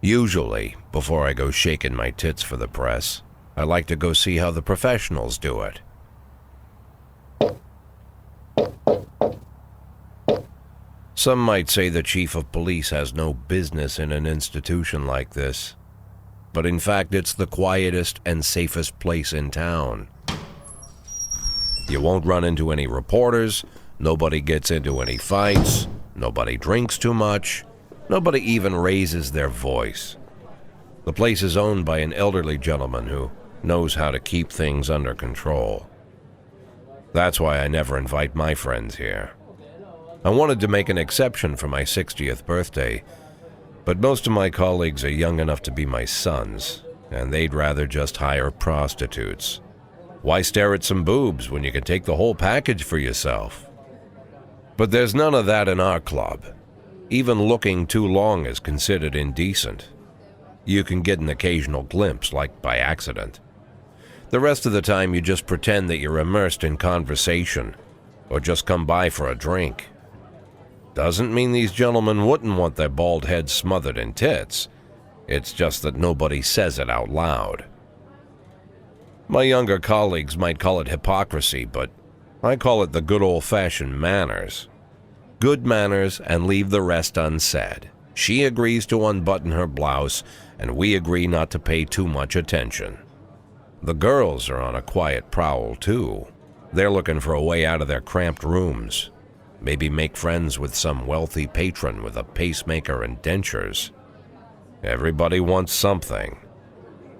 Usually, before I go shaking my tits for the press, I like to go see how the professionals do it. Some might say the chief of police has no business in an institution like this, but in fact it's the quietest and safest place in town. You won't run into any reporters, nobody gets into any fights, nobody drinks too much, nobody even raises their voice. The place is owned by an elderly gentleman who knows how to keep things under control. That's why I never invite my friends here. I wanted to make an exception for my 60th birthday, but most of my colleagues are young enough to be my sons, and they'd rather just hire prostitutes. Why stare at some boobs when you can take the whole package for yourself? But there's none of that in our club. Even looking too long is considered indecent. You can get an occasional glimpse, like by accident. The rest of the time you just pretend that you're immersed in conversation, or just come by for a drink. Doesn't mean these gentlemen wouldn't want their bald heads smothered in tits. It's just that nobody says it out loud. My younger colleagues might call it hypocrisy, but I call it the good old-fashioned manners. Good manners and leave the rest unsaid. She agrees to unbutton her blouse, and we agree not to pay too much attention. The girls are on a quiet prowl, too. They're looking for a way out of their cramped rooms. Maybe make friends with some wealthy patron with a pacemaker and dentures. Everybody wants something.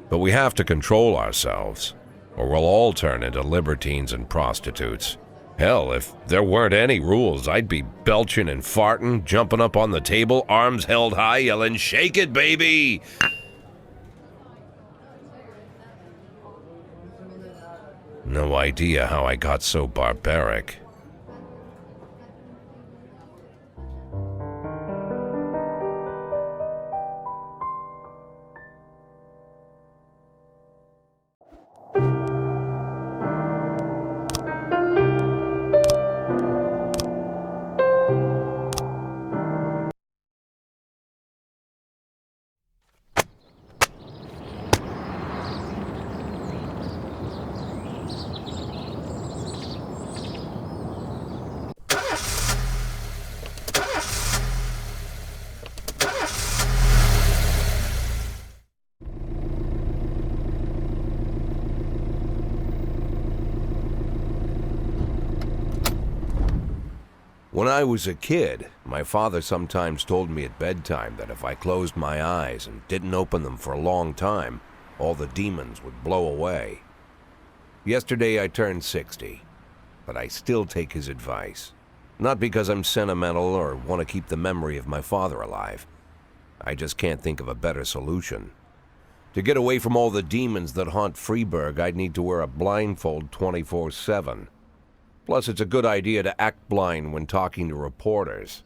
But we have to control ourselves, or we'll all turn into libertines and prostitutes. Hell, if there weren't any rules, I'd be belching and farting, jumping up on the table, arms held high, yelling, "Shake it, baby!" No idea how I got so barbaric. When I was a kid, my father sometimes told me at bedtime that if I closed my eyes and didn't open them for a long time, all the demons would blow away. Yesterday I turned 60, but I still take his advice. Not because I'm sentimental or want to keep the memory of my father alive. I just can't think of a better solution. To get away from all the demons that haunt Freeburg, I'd need to wear a blindfold 24/7. Plus, it's a good idea to act blind when talking to reporters.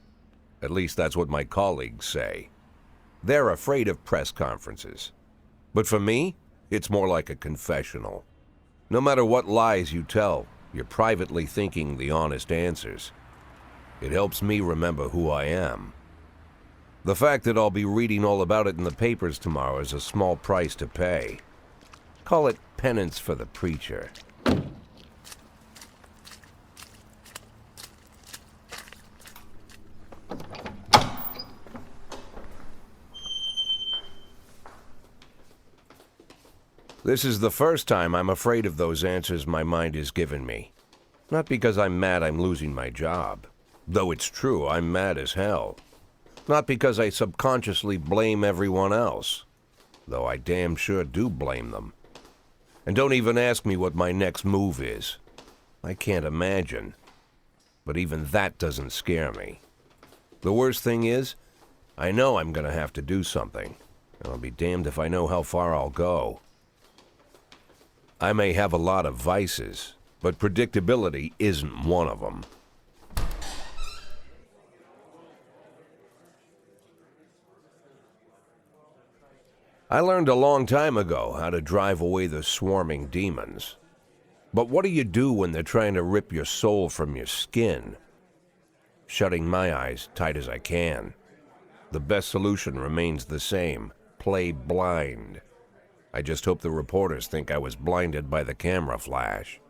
At least that's what my colleagues say. They're afraid of press conferences. But for me, it's more like a confessional. No matter what lies you tell, you're privately thinking the honest answers. It helps me remember who I am. The fact that I'll be reading all about it in the papers tomorrow is a small price to pay. Call it penance for the preacher. This is the first time I'm afraid of those answers my mind has given me. Not because I'm mad I'm losing my job. Though it's true, I'm mad as hell. Not because I subconsciously blame everyone else. Though I damn sure do blame them. And don't even ask me what my next move is. I can't imagine. But even that doesn't scare me. The worst thing is, I know I'm gonna have to do something. And I'll be damned if I know how far I'll go. I may have a lot of vices, but predictability isn't one of them. I learned a long time ago how to drive away the swarming demons. But what do you do when they're trying to rip your soul from your skin? Shutting my eyes tight as I can. The best solution remains the same. play blind. I just hope the reporters think I was blinded by the camera flash.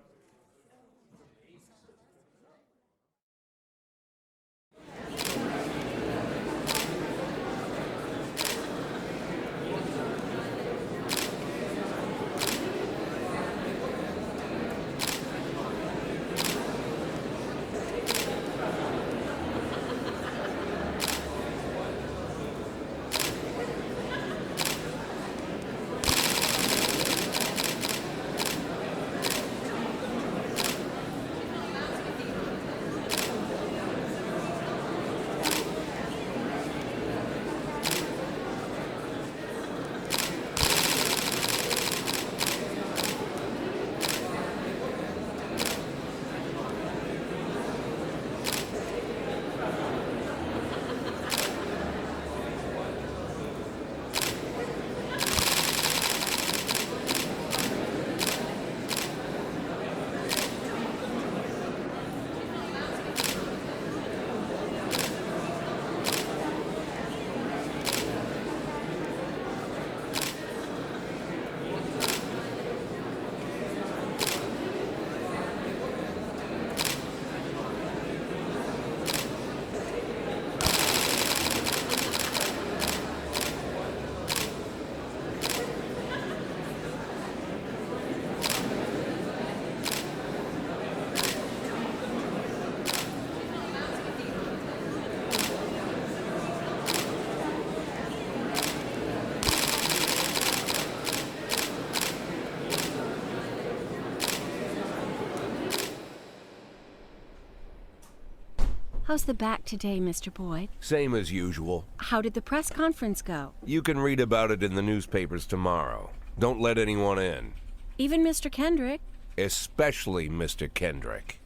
How's the back today, Mr. Boyd? Same as usual. How did the press conference go? You can read about it in the newspapers tomorrow. Don't let anyone in. Even Mr. Kendrick? Especially Mr. Kendrick.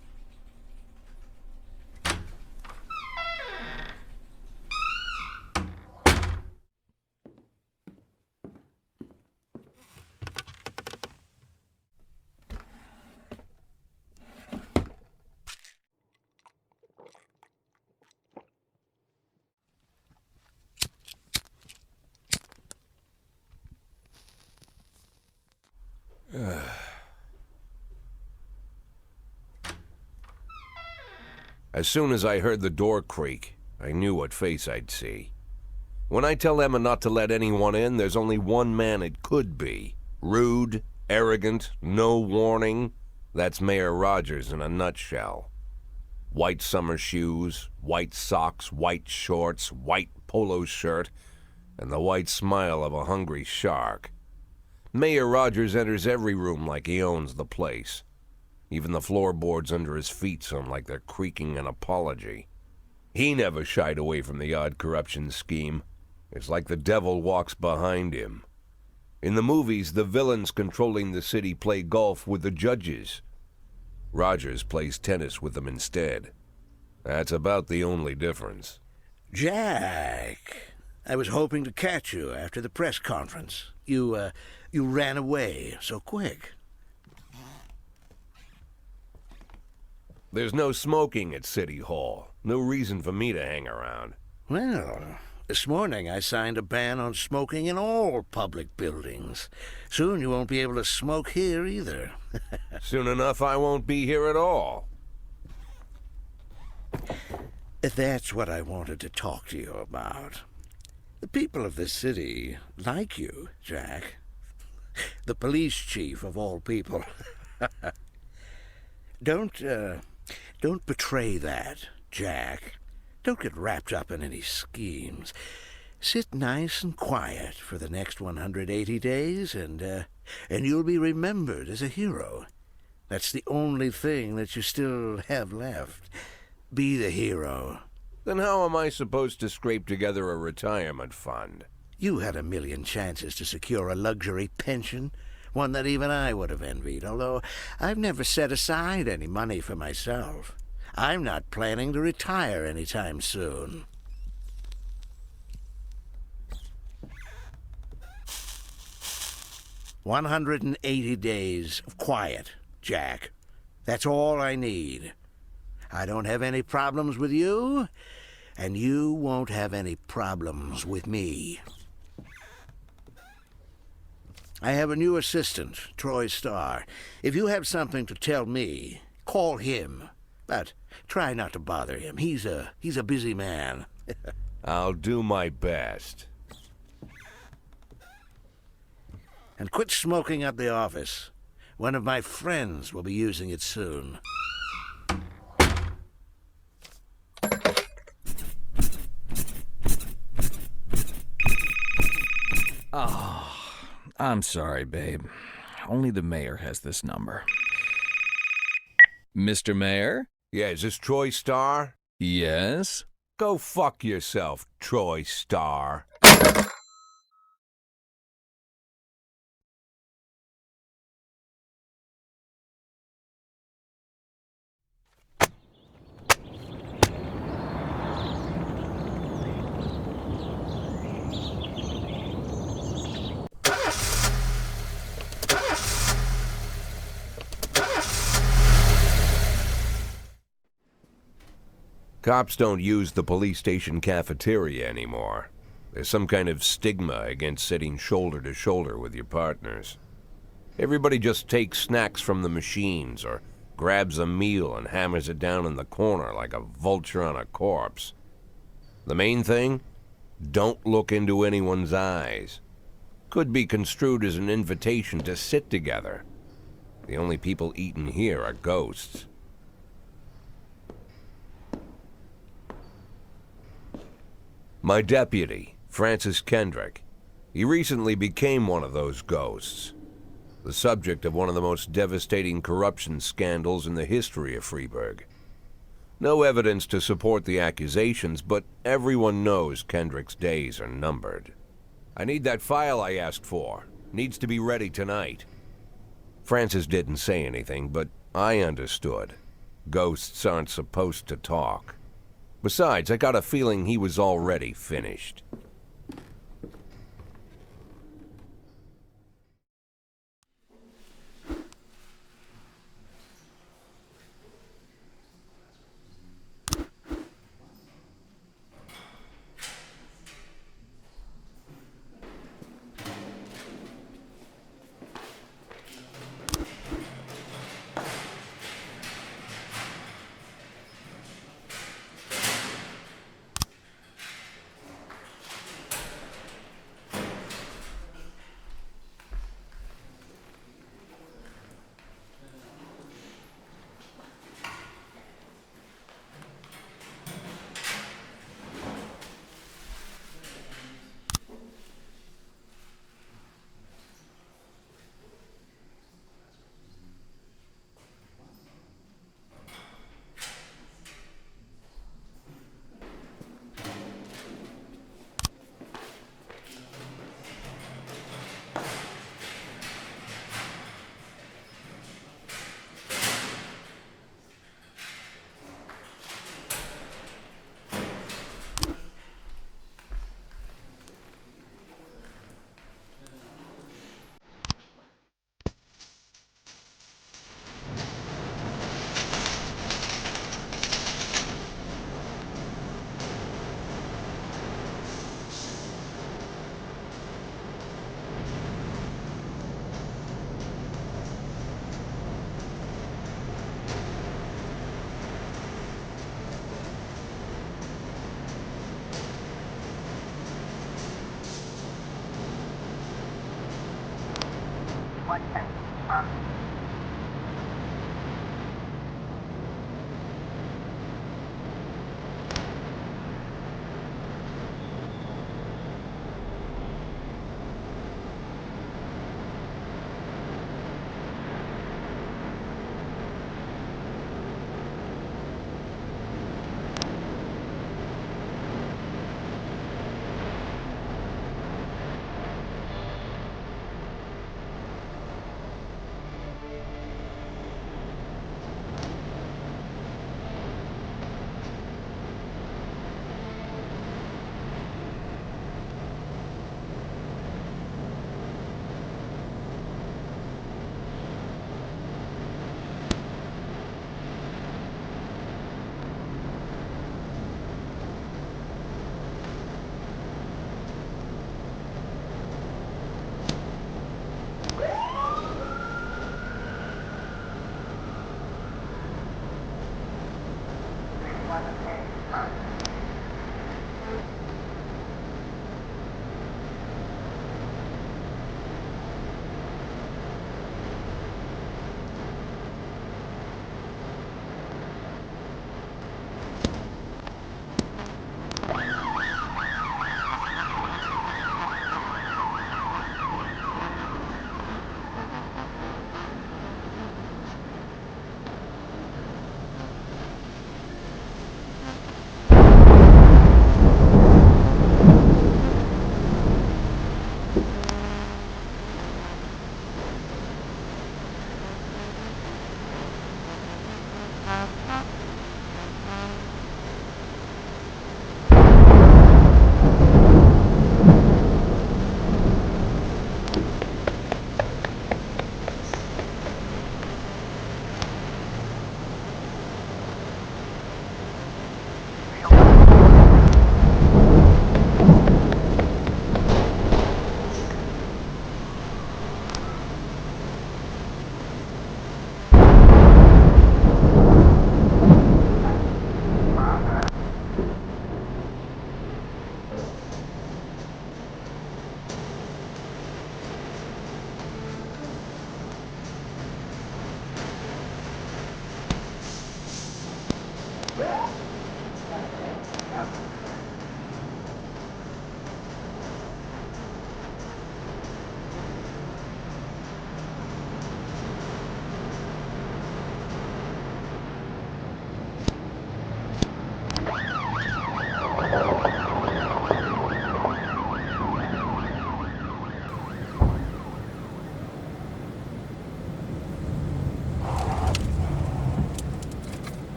As soon as I heard the door creak, I knew what face I'd see. When I tell Emma not to let anyone in, there's only one man it could be. Rude, arrogant, no warning. That's Mayor Rogers in a nutshell. White summer shoes, white socks, white shorts, white polo shirt, and the white smile of a hungry shark. Mayor Rogers enters every room like he owns the place. Even the floorboards under his feet sound like they're creaking an apology. He never shied away from the odd corruption scheme. It's like the devil walks behind him. In the movies, the villains controlling the city play golf with the judges. Rogers plays tennis with them instead. That's about the only difference. Jack, I was hoping to catch you after the press conference. You ran away so quick. There's no smoking at City Hall. No reason for me to hang around. Well, this morning I signed a ban on smoking in all public buildings. Soon you won't be able to smoke here either. Soon enough I won't be here at all. That's what I wanted to talk to you about. The people of this city like you, Jack. The police chief of all people. Don't betray that, Jack. Don't get wrapped up in any schemes. Sit nice and quiet for the next 180 days, and you'll be remembered as a hero. That's the only thing that you still have left. Be the hero. Then how am I supposed to scrape together a retirement fund? You had a million chances to secure a luxury pension, one that even I would have envied, although I've never set aside any money for myself. I'm not planning to retire anytime soon. "180 days of quiet, Jack. That's all I need. I don't have any problems with you, and you won't have any problems with me." I have a new assistant, Troy Starr. If you have something to tell me, call him. But try not to bother him. He's a busy man. I'll do my best. And quit smoking up the office. One of my friends will be using it soon. I'm sorry, babe. Only the mayor has this number. Mr. Mayor? Yeah, is this Troy Starr? Yes? Go fuck yourself, Troy Starr. Cops don't use the police station cafeteria anymore. There's some kind of stigma against sitting shoulder to shoulder with your partners. Everybody just takes snacks from the machines or grabs a meal and hammers it down in the corner like a vulture on a corpse. The main thing? Don't look into anyone's eyes. Could be construed as an invitation to sit together. The only people eating here are ghosts. My deputy, Francis Kendrick. He recently became one of those ghosts. The subject of one of the most devastating corruption scandals in the history of Freeburg. No evidence to support the accusations, but everyone knows Kendrick's days are numbered. I need that file I asked for. Needs to be ready tonight. Francis didn't say anything, but I understood. Ghosts aren't supposed to talk. Besides, I got a feeling he was already finished.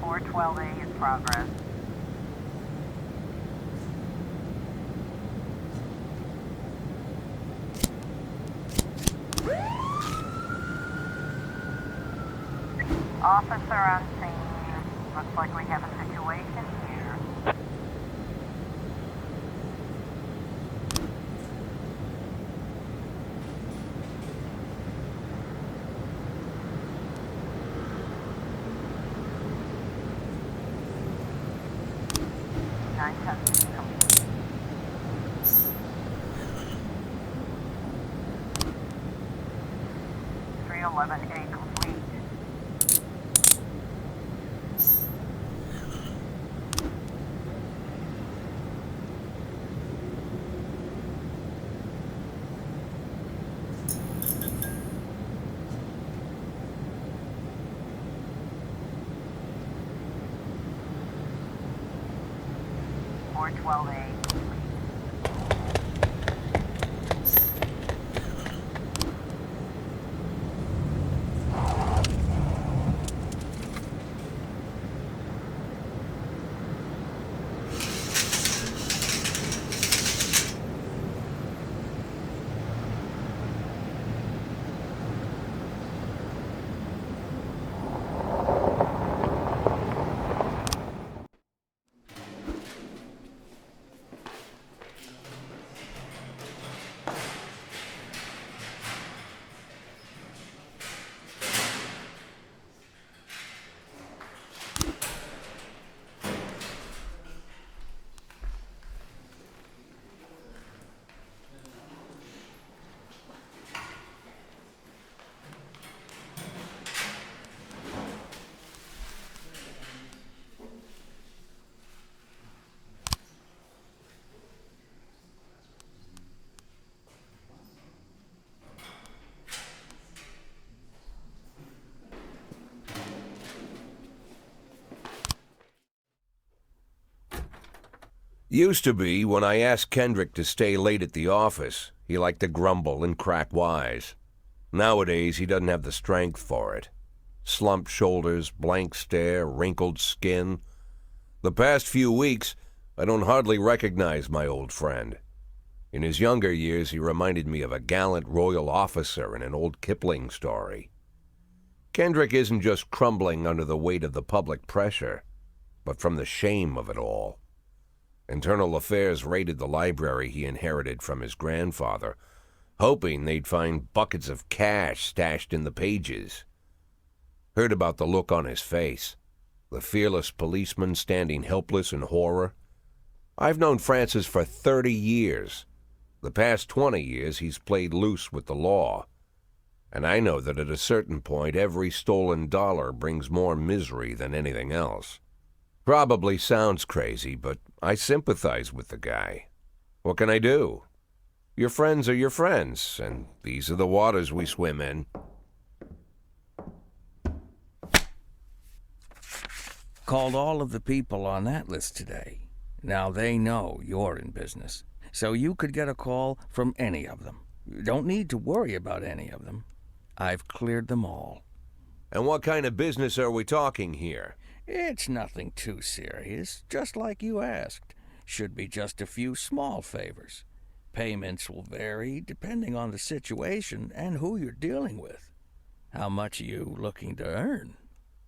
412A in progress. Officer on scene. Looks like we have a situation here. Nine testing complete. .311A complete. .412A complete. Used to be, when I asked Kendrick to stay late at the office, he liked to grumble and crack wise. Nowadays, he doesn't have the strength for it. Slumped shoulders, blank stare, wrinkled skin. The past few weeks, I don't hardly recognize my old friend. In his younger years, he reminded me of a gallant royal officer in an old Kipling story. Kendrick isn't just crumbling under the weight of the public pressure, but from the shame of it all. Internal Affairs raided the library he inherited from his grandfather, hoping they'd find buckets of cash stashed in the pages. Heard about the look on his face, the fearless policeman standing helpless in horror. I've known Francis for 30 years. The past 20 years he's played loose with the law. And I know that at a certain point every stolen dollar brings more misery than anything else. Probably sounds crazy, but I sympathize with the guy. What can I do? Your friends are your friends, and these are the waters we swim in. Called all of the people on that list today. Now they know you're in business, so you could get a call from any of them. You don't need to worry about any of them. I've cleared them all. And what kind of business are we talking here? It's nothing too serious, just like you asked. Should be just a few small favors. Payments will vary depending on the situation and who you're dealing with. How much are you looking to earn?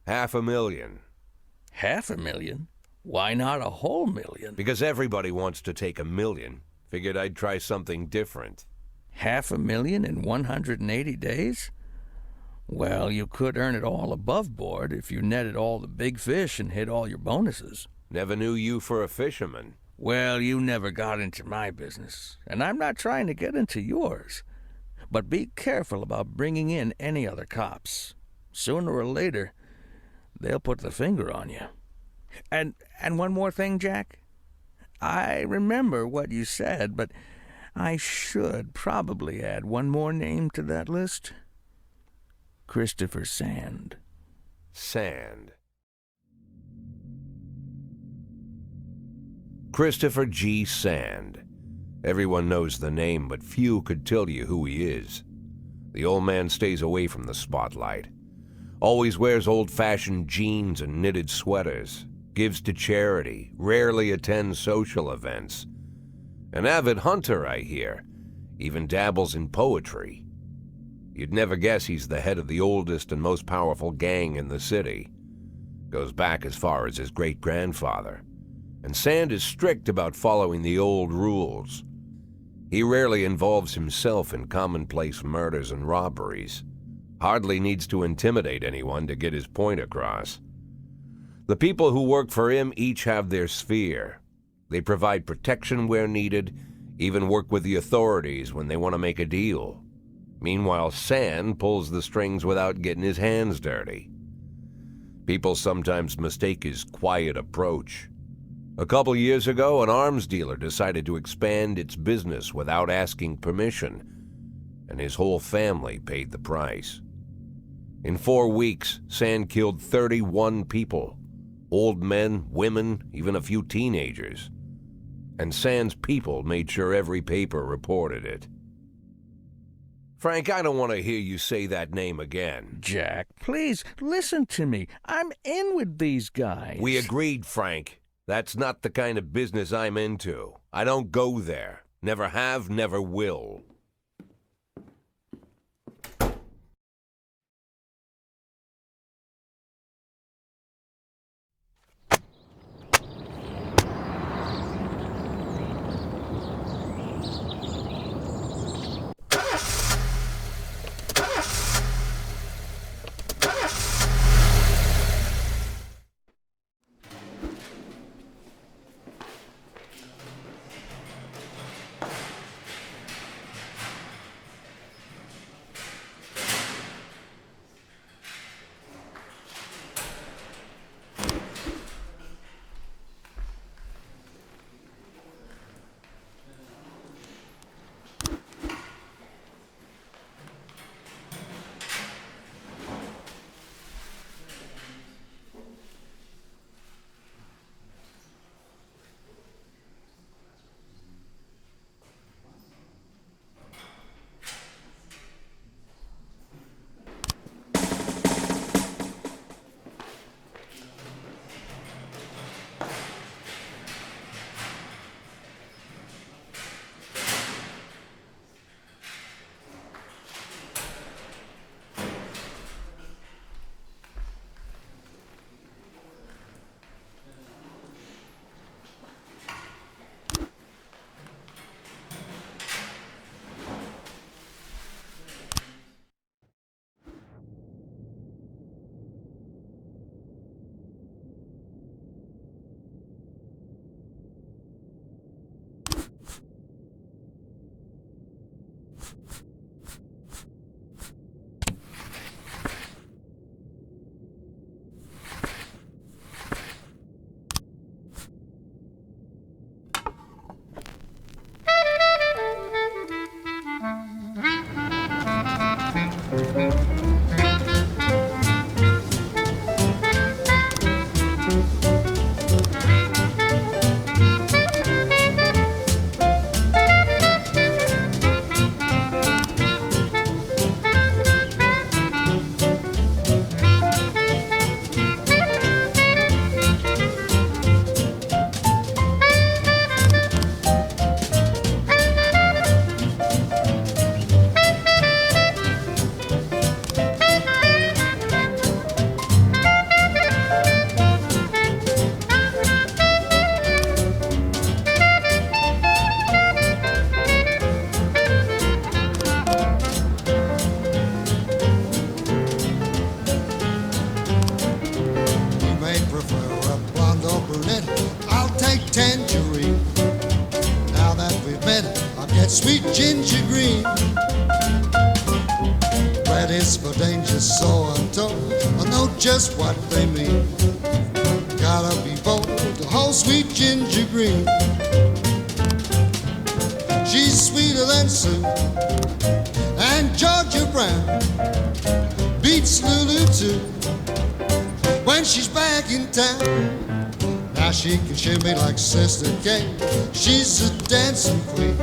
$500,000. $500,000? Why not a whole million? Because everybody wants to take $1 million. Figured I'd try something different. $500,000 in 180 days? Well, you could earn it all above board if you netted all the big fish and hit all your bonuses. Never knew you for a fisherman. Well, you never got into my business, and I'm not trying to get into yours. But be careful about bringing in any other cops. Sooner or later, they'll put the finger on you. And one more thing, Jack. I remember what you said, but I should probably add one more name to that list. Christopher Sand. Sand. Christopher G. Sand. Everyone knows the name, but few could tell you who he is. The old man stays away from the spotlight. Always wears old-fashioned jeans and knitted sweaters. Gives to charity. Rarely attends social events. An avid hunter, I hear. Even dabbles in poetry. You'd never guess he's the head of the oldest and most powerful gang in the city. Goes back as far as his great-grandfather. And Sand is strict about following the old rules. He rarely involves himself in commonplace murders and robberies. Hardly needs to intimidate anyone to get his point across. The people who work for him each have their sphere. They provide protection where needed, even work with the authorities when they want to make a deal. Meanwhile, Sand pulls the strings without getting his hands dirty. People sometimes mistake his quiet approach. A couple years ago, an arms dealer decided to expand its business without asking permission, and his whole family paid the price. In 4 weeks, Sand killed 31 people. Old men, women, even a few teenagers. And Sand's people made sure every paper reported it. Frank, I don't want to hear you say that name again. Jack, please, listen to me. I'm in with these guys. We agreed, Frank. That's not the kind of business I'm into. I don't go there. Never have, never will. prefer a blonde or brunette. I'll take tangerine. Now that we've met, I'll get sweet ginger green. Red is for danger, so I'm told. I know just what they mean. Gotta be bold to hold sweet ginger green. She's sweeter than Sue and Georgia Brown beats Lulu too when she's back in town. Now she can shimmy like Sister Kate. She's a dancing queen,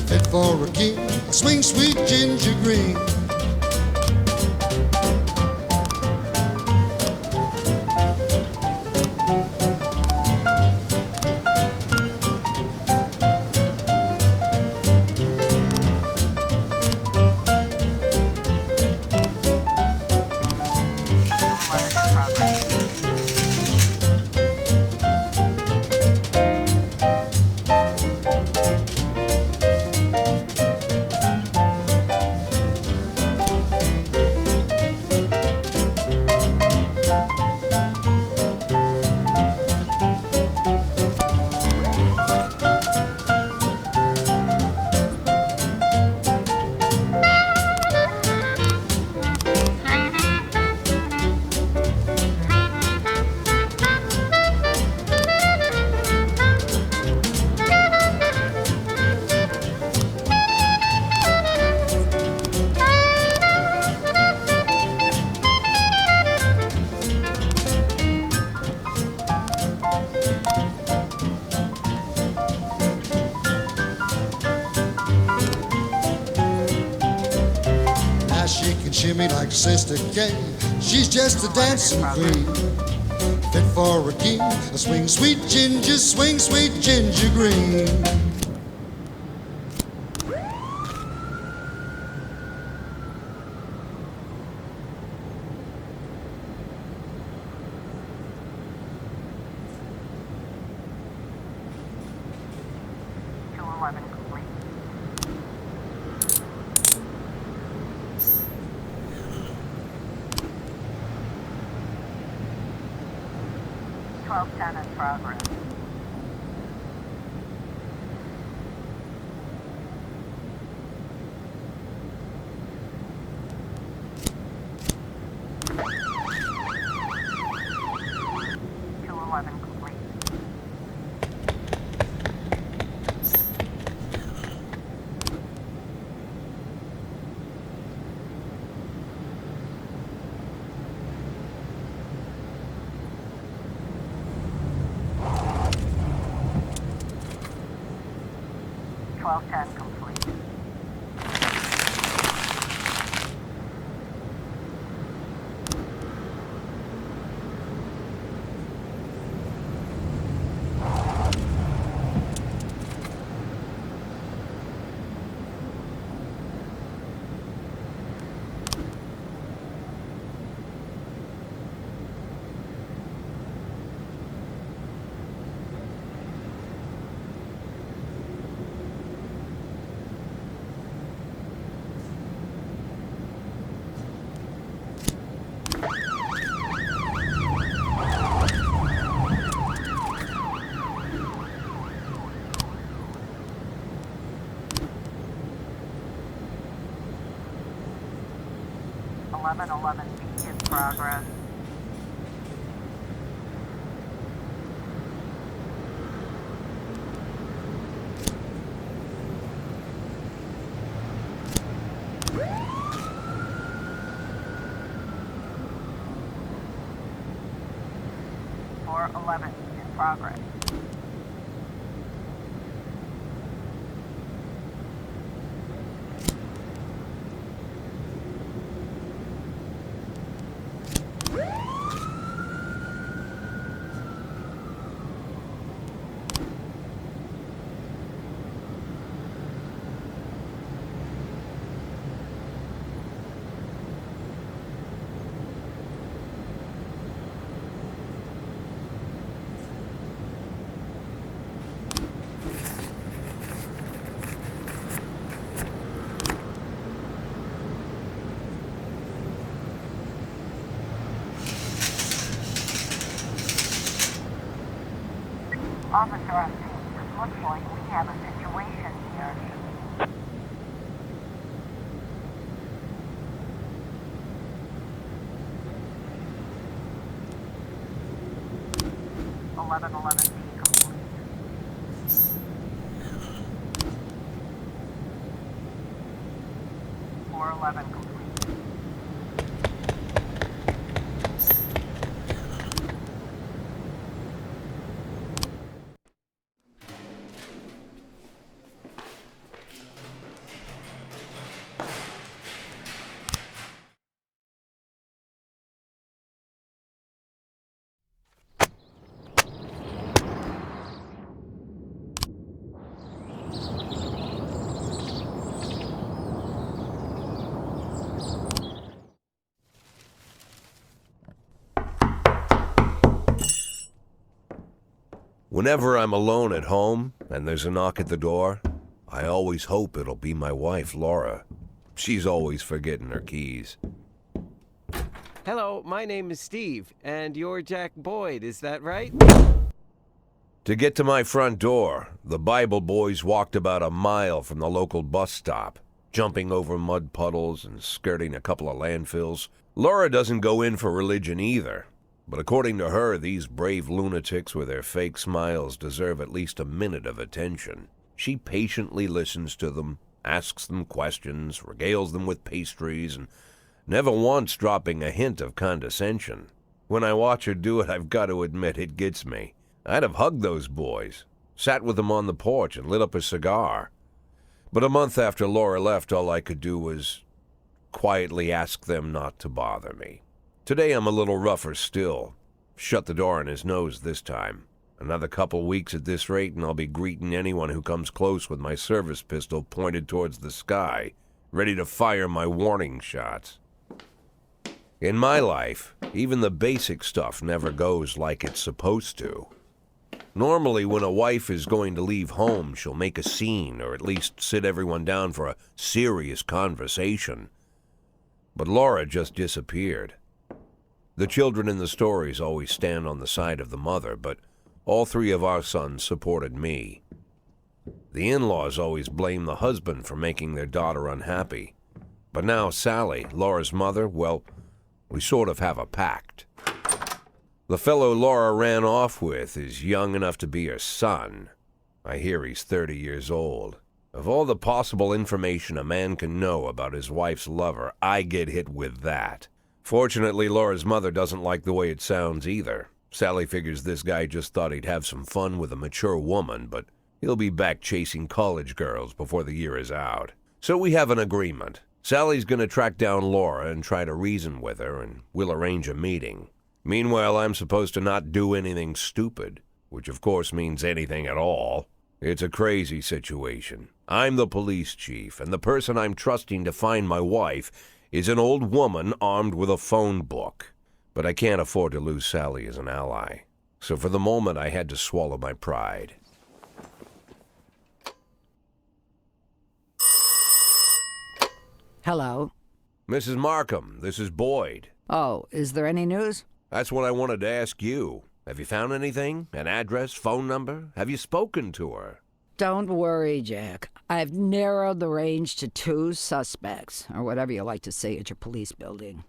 fit for a king. Swing sweet ginger green. Shimmy like Sister Kay. She's just a dancing queen, fit for a king. Swing sweet ginger, swing sweet ginger green. complete. 1210 in progress. Complete. Ten complete. Eleven feet in progress. Or 11 in progress. Officer on scene, it looks like we have a situation here. 1111 B complete. 411 complete. Whenever I'm alone at home and there's a knock at the door, I always hope it'll be my wife, Laura. She's always forgetting her keys. Hello, my name is Steve, and you're Jack Boyd, is that right? To get to my front door, the Bible boys walked about a mile from the local bus stop, jumping over mud puddles and skirting a couple of landfills. Laura doesn't go in for religion either. But according to her, these brave lunatics with their fake smiles deserve at least a minute of attention. She patiently listens to them, asks them questions, regales them with pastries, and never once dropping a hint of condescension. When I watch her do it, I've got to admit it gets me. I'd have hugged those boys, sat with them on the porch and lit up a cigar. But a month after Laura left, all I could do was quietly ask them not to bother me. Today I'm a little rougher still. Shut the door on his nose this time. Another couple weeks at this rate and I'll be greeting anyone who comes close with my service pistol pointed towards the sky, ready to fire my warning shots. In my life, even the basic stuff never goes like it's supposed to. Normally, when a wife is going to leave home, she'll make a scene or at least sit everyone down for a serious conversation. But Laura just disappeared. The children in the stories always stand on the side of the mother, but all three of our sons supported me. The in-laws always blame the husband for making their daughter unhappy. But now Sally, Laura's mother, well, we sort of have a pact. The fellow Laura ran off with is young enough to be her son. I hear he's 30 years old. Of all the possible information a man can know about his wife's lover, I get hit with that. Fortunately, Laura's mother doesn't like the way it sounds either. Sally figures this guy just thought he'd have some fun with a mature woman, but he'll be back chasing college girls before the year is out. So we have an agreement. Sally's gonna track down Laura and try to reason with her, and we'll arrange a meeting. Meanwhile, I'm supposed to not do anything stupid, which of course means anything at all. It's a crazy situation. I'm the police chief, and the person I'm trusting to find my wife is an old woman armed with a phone book. But I can't afford to lose Sally as an ally. So for the moment, I had to swallow my pride. Hello. Mrs. Markham, this is Boyd. Oh, is there any news? That's what I wanted to ask you. Have you found anything? An address, phone number? Have you spoken to her? Don't worry, Jack. I've narrowed the range to 2 suspects, or whatever you like to say at your police building.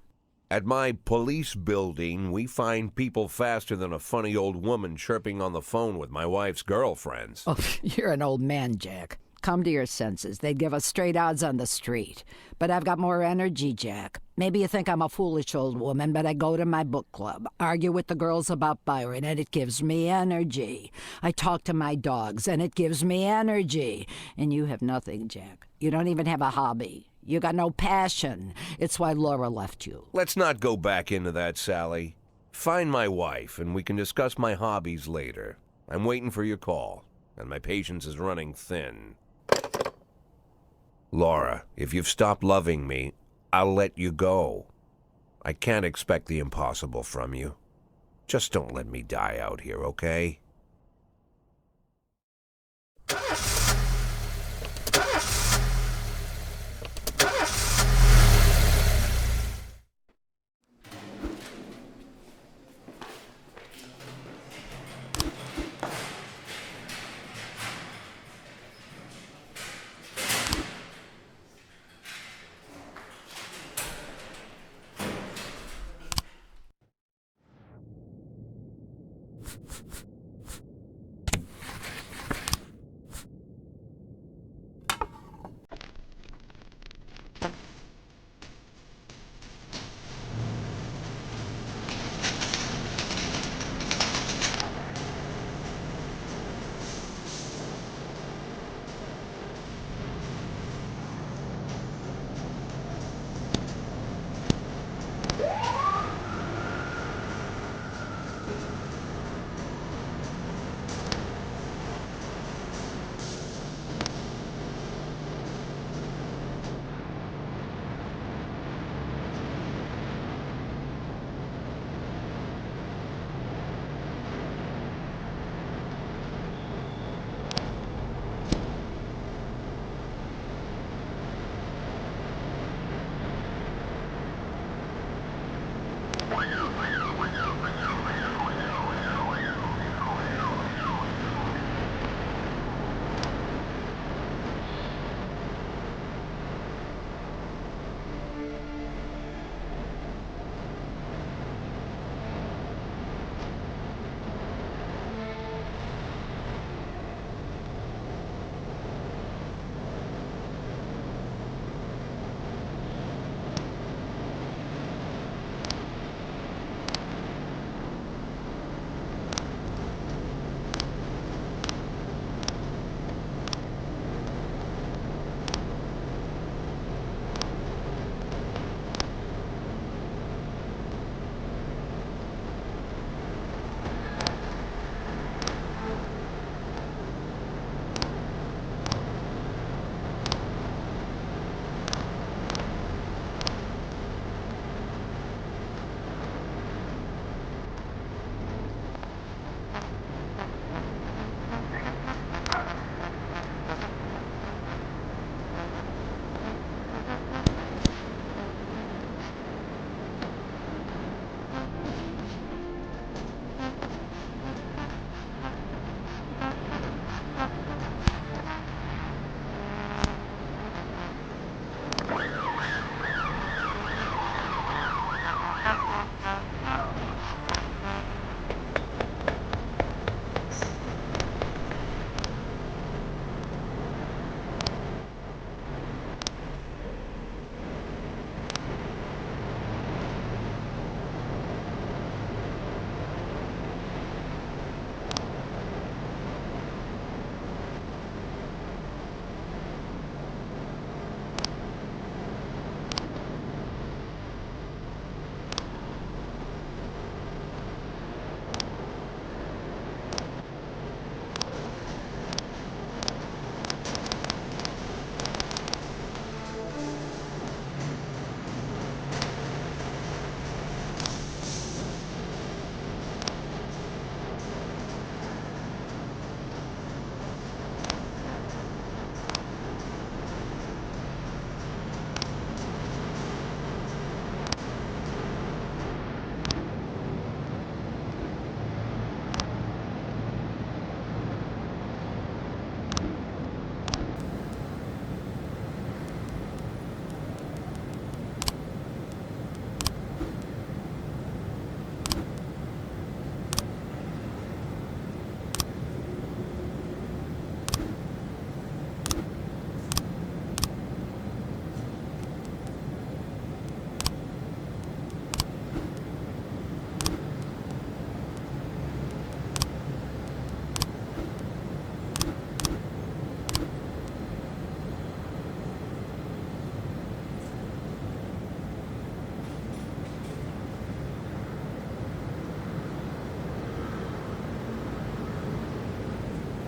At my police building, we find people faster than a funny old woman chirping on the phone with my wife's girlfriends. Oh, you're an old man, Jack. Come to your senses. They'd give us straight odds on the street. But I've got more energy, Jack. Maybe you think I'm a foolish old woman, but I go to my book club, argue with the girls about Byron, and it gives me energy. I talk to my dogs, and it gives me energy. And you have nothing, Jack. You don't even have a hobby. You got no passion. It's why Laura left you. Let's not go back into that, Sally. Find my wife, and we can discuss my hobbies later. I'm waiting for your call, and my patience is running thin. Laura, if you've stopped loving me, I'll let you go. I can't expect the impossible from you. Just don't let me die out here, okay?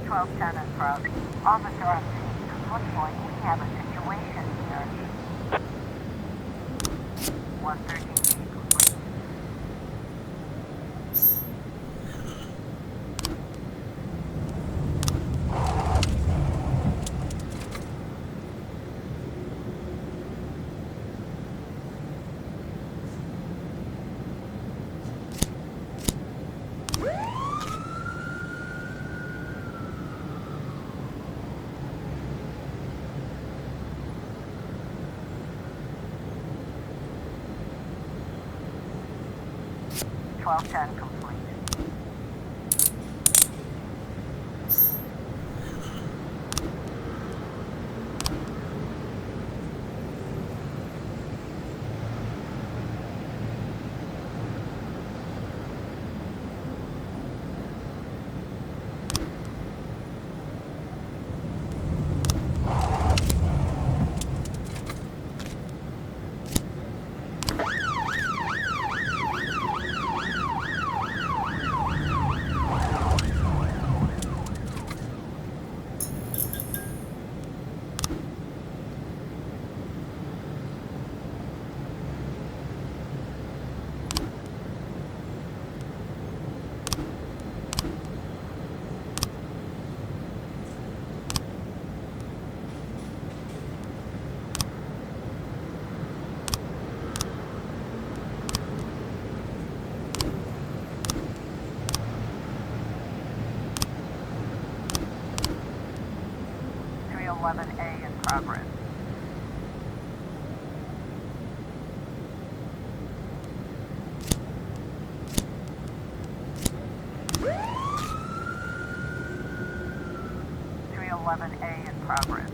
1210 approach. Officer on scene. Looks like we have a situation here. 113 complete. Ten complete. 311A in progress. A in progress.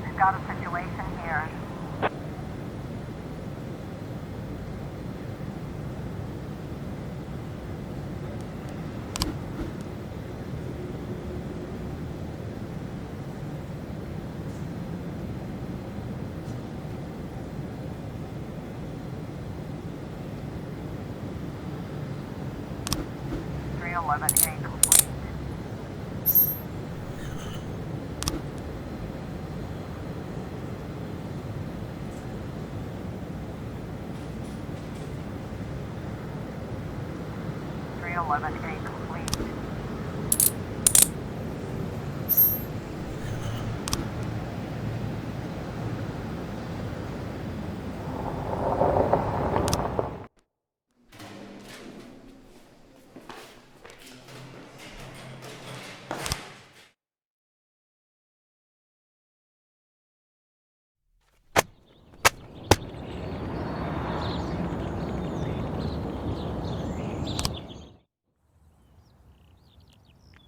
We've got a situation here. A complete. A complete.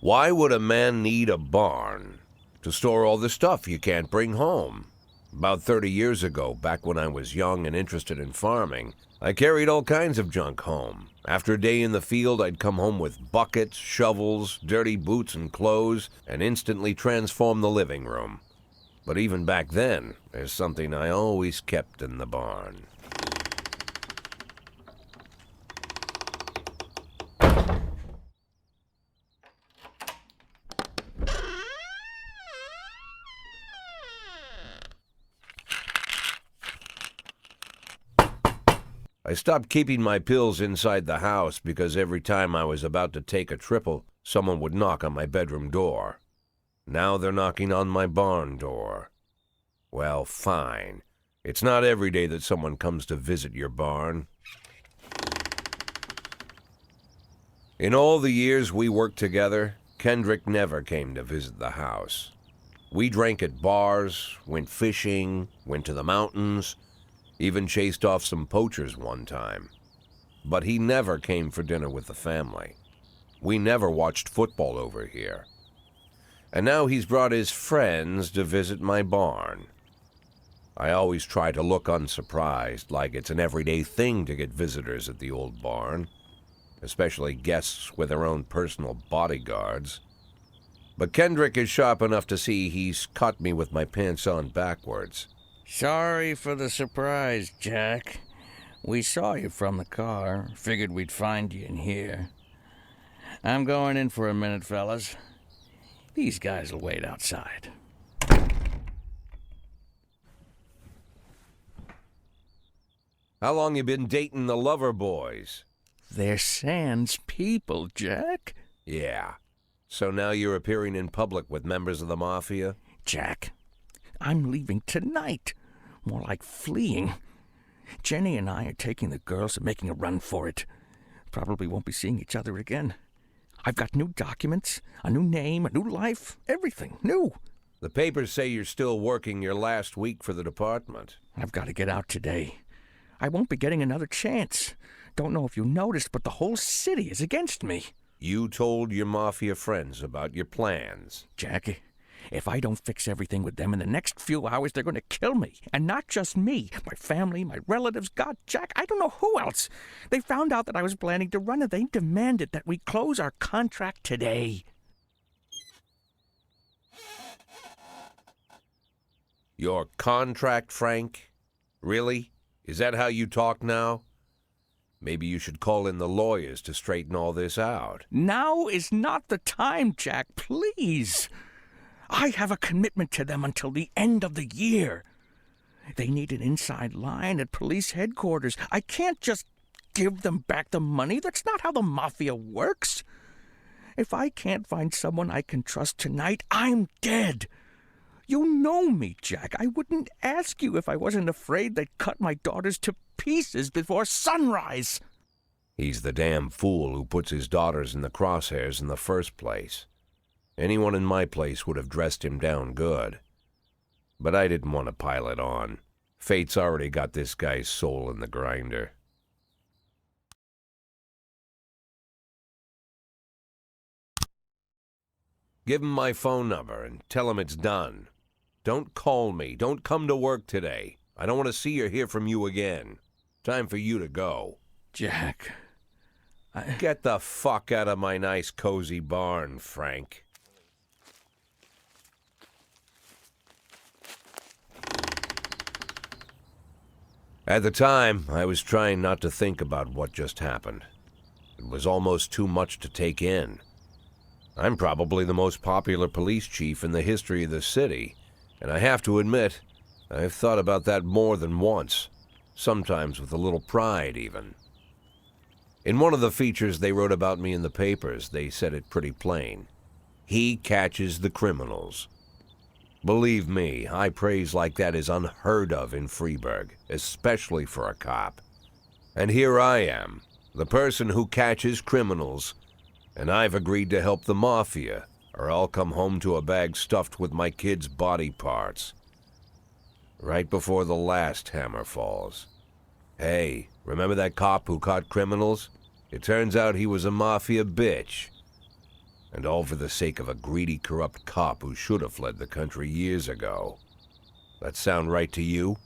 Why would a man need a barn? To store all the stuff you can't bring home. About 30 years ago, back when I was young and interested in farming, I carried all kinds of junk home. After a day in the field, I'd come home with buckets, shovels, dirty boots and clothes, and instantly transform the living room. But even back then, there's something I always kept in the barn. I stopped keeping my pills inside the house because every time I was about to take a triple, someone would knock on my bedroom door. Now they're knocking on my barn door. Well, fine. It's not every day that someone comes to visit your barn. In all the years we worked together, Kendrick never came to visit the house. We drank at bars, went fishing, went to the mountains, even chased off some poachers one time. But he never came for dinner with the family. We never watched football over here. And now he's brought his friends to visit my barn. I always try to look unsurprised, like it's an everyday thing to get visitors at the old barn, especially guests with their own personal bodyguards. But Kendrick is sharp enough to see he's caught me with my pants on backwards. Sorry for the surprise, Jack. We saw you from the car. Figured we'd find you in here. I'm going in for a minute, fellas. These guys will wait outside. How long you been dating the lover boys? They're Sans people, Jack. Yeah. So now you're appearing in public with members of the Mafia? Jack, I'm leaving tonight. More like fleeing. Jenny and I are taking the girls and making a run for it. Probably won't be seeing each other again. I've got new documents, a new name, a new life, everything new. The papers say you're still working your last week for the department. I've got to get out today. I won't be getting another chance. Don't know if you noticed, but the whole city is against me. You told your Mafia friends about your plans. Jackie, if I don't fix everything with them in the next few hours, they're going to kill me. And not just me. My family, my relatives, God, Jack, I don't know who else. They found out that I was planning to run, and they demanded that we close our contract today. Your contract, Frank? Really? Is that how you talk now? Maybe you should call in the lawyers to straighten all this out. Now is not the time, Jack, please. I have a commitment to them until the end of the year. They need an inside line at police headquarters. I can't just give them back the money. That's not how the mafia works. If I can't find someone I can trust tonight, I'm dead. You know me, Jack. I wouldn't ask you if I wasn't afraid they'd cut my daughters to pieces before sunrise. He's the damn fool who puts his daughters in the crosshairs in the first place. Anyone in my place would have dressed him down good. But I didn't want to pile it on. Fate's already got this guy's soul in the grinder. Give him my phone number and tell him it's done. Don't call me. Don't come to work today. I don't want to see or hear from you again. Time for you to go. Jack, Get the fuck out of my nice cozy barn, Frank. At the time, I was trying not to think about what just happened. It was almost too much to take in. I'm probably the most popular police chief in the history of the city, and I have to admit, I've thought about that more than once, sometimes with a little pride even. In one of the features they wrote about me in the papers, they said it pretty plain. He catches the criminals. Believe me, high praise like that is unheard of in Freeburg, especially for a cop. And here I am, the person who catches criminals, and I've agreed to help the mafia, or I'll come home to a bag stuffed with my kids' body parts. Right before the last hammer falls. Hey, remember that cop who caught criminals? It turns out he was a mafia bitch. And all for the sake of a greedy, corrupt cop who should have fled the country years ago. That sound right to you?